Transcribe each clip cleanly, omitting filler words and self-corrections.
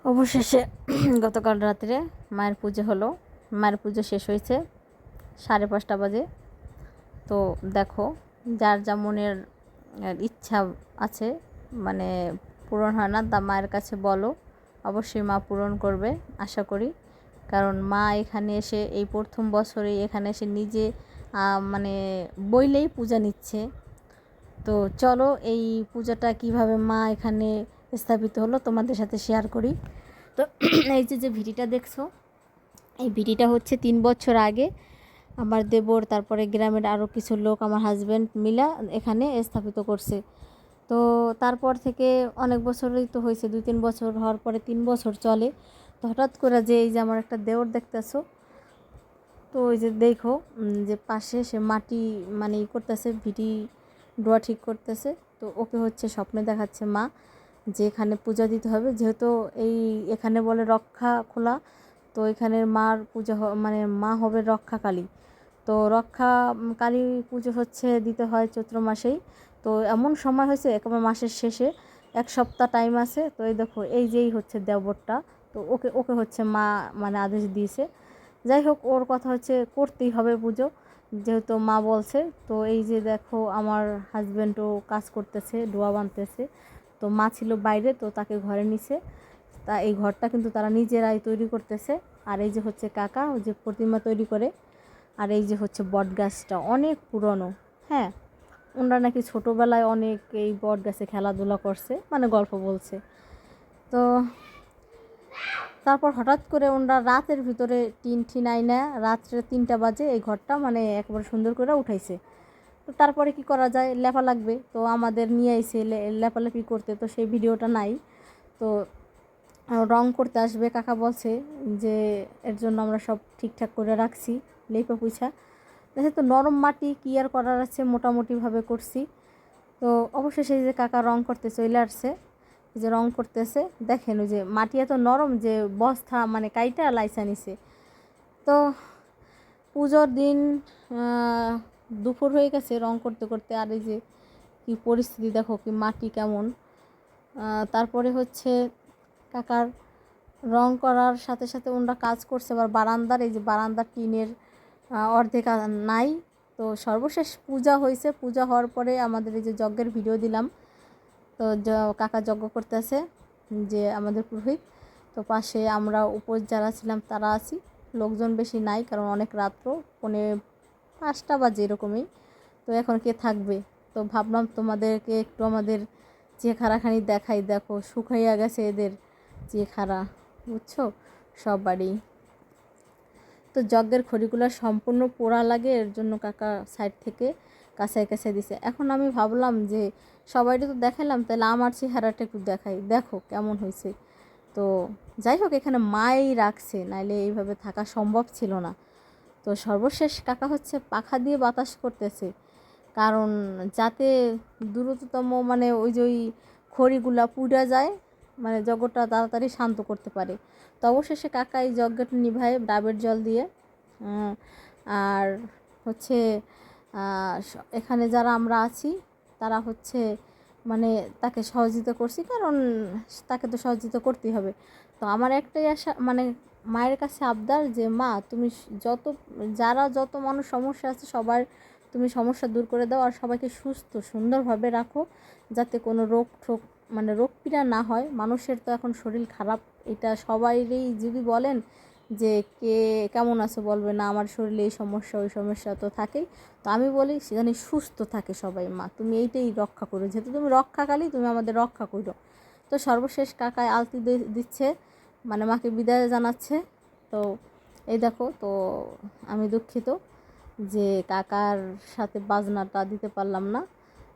অবশেষে গতকাল রাত্রে মায়ের পুজো হলো। মায়ের পুজো শেষ হয়েছে 5:30 বাজে। তো দেখো, যার যা মনের ইচ্ছা আছে, মানে পূরণ হয় না, তা মায়ের কাছে বলো, অবশ্যই মা পূরণ করবে আশা করি। কারণ মা এখানে এসে এই প্রথম বছরেই এখানে এসে নিজে মানে বইলেই পূজা নিচ্ছে। তো চলো এই পূজাটা কিভাবে মা এখানে স্থাপিত হলো তোমাদের সাথে শেয়ার করি। তো এই যে ভিডিটা দেখছো, এই ভিডিটা হচ্ছে 3 বছর আগে আমার দেবর, তারপরে গ্রামের আরও কিছু লোক, আমার হাজব্যান্ড মিলা এখানে স্থাপিত করছে। তো তারপর থেকে অনেক বছরই তো হয়েছে, 2-3 বছর হওয়ার পরে 3 বছর চলে। তো হঠাৎ করে যে এই যে আমার একটা দেওর দেখতেছো, তো ওই যে দেখো যে পাশে সে মাটি মানে করতেছে, ভিটি ডোয়া ঠিক করতেছে। তো ওকে হচ্ছে স্বপ্নে দেখাচ্ছে মা যে এখানে পূজা দিতে হবে, যেহেতু এই এখানে বলে রক্ষা খোলা। তো এখানের মার পূজা মানে মা হবে রক্ষা কালী। তো রক্ষা কালী পুজো হচ্ছে দিতে হয় চৈত্র মাসেই। তো এমন সময় হয়েছে একেবারে মাসের শেষে 1 সপ্তাহ টাইম আছে। তো এই দেখো এই যেই হচ্ছে দেবরটা, তো ওকে ওকে হচ্ছে মা মানে আদেশ দিয়েছে। যাই হোক, ওর কথা হচ্ছে করতেই হবে পুজো, যেহেতু মা বলছে। তো এই যে দেখো আমার হাজব্যান্ডও কাজ করতেছে, ডোয়া বানতেছে। তো মা ছিল বাইরে, তো তাকে ঘরে নিছে। তা এই ঘরটা কিন্তু তারা নিজেরাই তৈরি করতেছে। আর এই যে হচ্ছে কাকা, ও যে প্রতিমা তৈরি করে। আর এই যে হচ্ছে বট গাছটা অনেক পুরনো। হ্যাঁ, ওনারা নাকি ছোটোবেলায় অনেক এই বট গাছে খেলাধুলা করছে, মানে গল্প বলছে। তো তারপর হঠাৎ করে ওনারা রাতের ভিতরে টিন আইনা রাত্রে 3টা বাজে এই ঘরটা মানে একবার সুন্দর করে উঠাইছে। তো তারপরে কি করা যায়, লেপা লাগবে, তো আমাদের নিয়ে আইছে লেপালেপি করতে। তো সেই ভিডিওটা নাই। তো রং করতে আসবে কাকা বলছে যে এর জন্য আমরা সব ঠিকঠাক করে রাখছি, লেপা পুছা। যেহেতু নরম মাটি কি আর করার আছে, মোটামুটিভাবে করছি। তো অবশেষে যে কাকা রং করতে চলে আসছে, যে রং করতেছে দেখেন ওই যে মাটি এত নরম যে বস্তা মানে কাইটা লাইসা নিছে। তো পুজোর দিন দুপুর হয়ে গেছে রং করতে করতে। আর এই যে কি পরিস্থিতি দেখো, কি মাটি কেমন। তারপরে হচ্ছে কাকার রং করার সাথে সাথে ওনারা কাজ করছে আবার বারান্দার, এই যে বারান্দার টিনের অর্ধেক নাই। তো সর্বশেষ পূজা হয়েছে। পূজা হওয়ার পরে আমাদের এই যে যজ্ঞের ভিডিও দিলাম। তো কাকা যজ্ঞ করতেছে, যে আমাদের পুরোহিত। তো পাশে আমরা উপর যারা ছিলাম তারা আছি, লোকজন বেশি নাই, কারণ অনেক রাত্র 4:45 বাজে এরকমই। তো এখন কে থাকবে। তো ভাবলাম তোমাদেরকে একটু আমাদের চেহারাখানি দেখাই। দেখো শুকাইয়া গেছে এদের চেহারা, বুঝছো, সব বাড়ি। তো যজ্ঞের খড়িগুলো সম্পূর্ণ পোড়া লাগে, এর জন্য কাকা সাইড থেকে কাছায় কাছায় দিছে। এখন আমি ভাবলাম যে সবাইটা তো দেখালাম, তাহলে আমার চেহারাটা একটু দেখাই, দেখো কেমন হয়েছে। তো যাই হোক, এখানে মাই রাখছে, নাইলে এইভাবে থাকা সম্ভব ছিল না। তো সর্বশেষ কাকা হচ্ছে পাখা দিয়ে বাতাস করতেছে, কারণ যাতে দ্রুততম মানে ওই যে ওই খড়িগুলা পুড়া যায়, মানে যজ্ঞটা তাড়াতাড়ি শান্ত করতে পারে। তো অবশেষে কাকা এই যজ্ঞটা নিভায় ডাবের জল দিয়ে। আর হচ্ছে এখানে যারা আমরা আছি তারা হচ্ছে মানে তাকে সহযোগিতা করছি, কারণ তাকে তো সহযোগিতা করতেই হবে। তো আমার একটাই আশা, মানে মায়ের কাছে আবদার, যে মা তুমি যত মানুষ সমস্যা আছে সবার তুমি সমস্যা দূর করে দাও, আর সবাইকে সুস্থ সুন্দরভাবে রাখো, যাতে কোনো রোগ ঠোক মানে রোগ পীড়া না হয়। মানুষের তো এখন শরীর খারাপ, এটা সবাইরই যদি বলেন যে কে কেমন আছে, বলবে না আমার শরীরে এই সমস্যা ওই সমস্যা তো থাকেই। তো আমি বলি সেখানে সুস্থ থাকে সবাই। মা তুমি এইটাই রক্ষা করো, যেহেতু তুমি রক্ষাকালী, তুমি আমাদের রক্ষা করো। তো সর্বশেষ কাকায় আলতি দিচ্ছে, মানে মাকে বিদায় জানাচ্ছে। তো এই দেখো, তো আমি দুঃখিত যে কাকার সাথে বাজনাটা দিতে পারলাম না।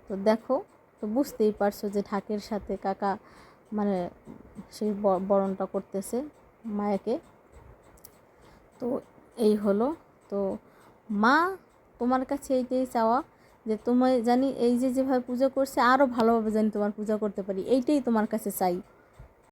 তো দেখো, তো বুঝতেই পারছো যে ঢাকের সাথে কাকা মানে সেই বরণটা করতেছে মায়াকে। তো এই হলো। তো মা তোমার কাছে এইটাই চাওয়া, যে তোমায় জানি এই যে যেভাবে পূজা করছে আরও ভালোভাবে জানি তোমার পূজা করতে পারি, এইটাই তোমার কাছে চাই।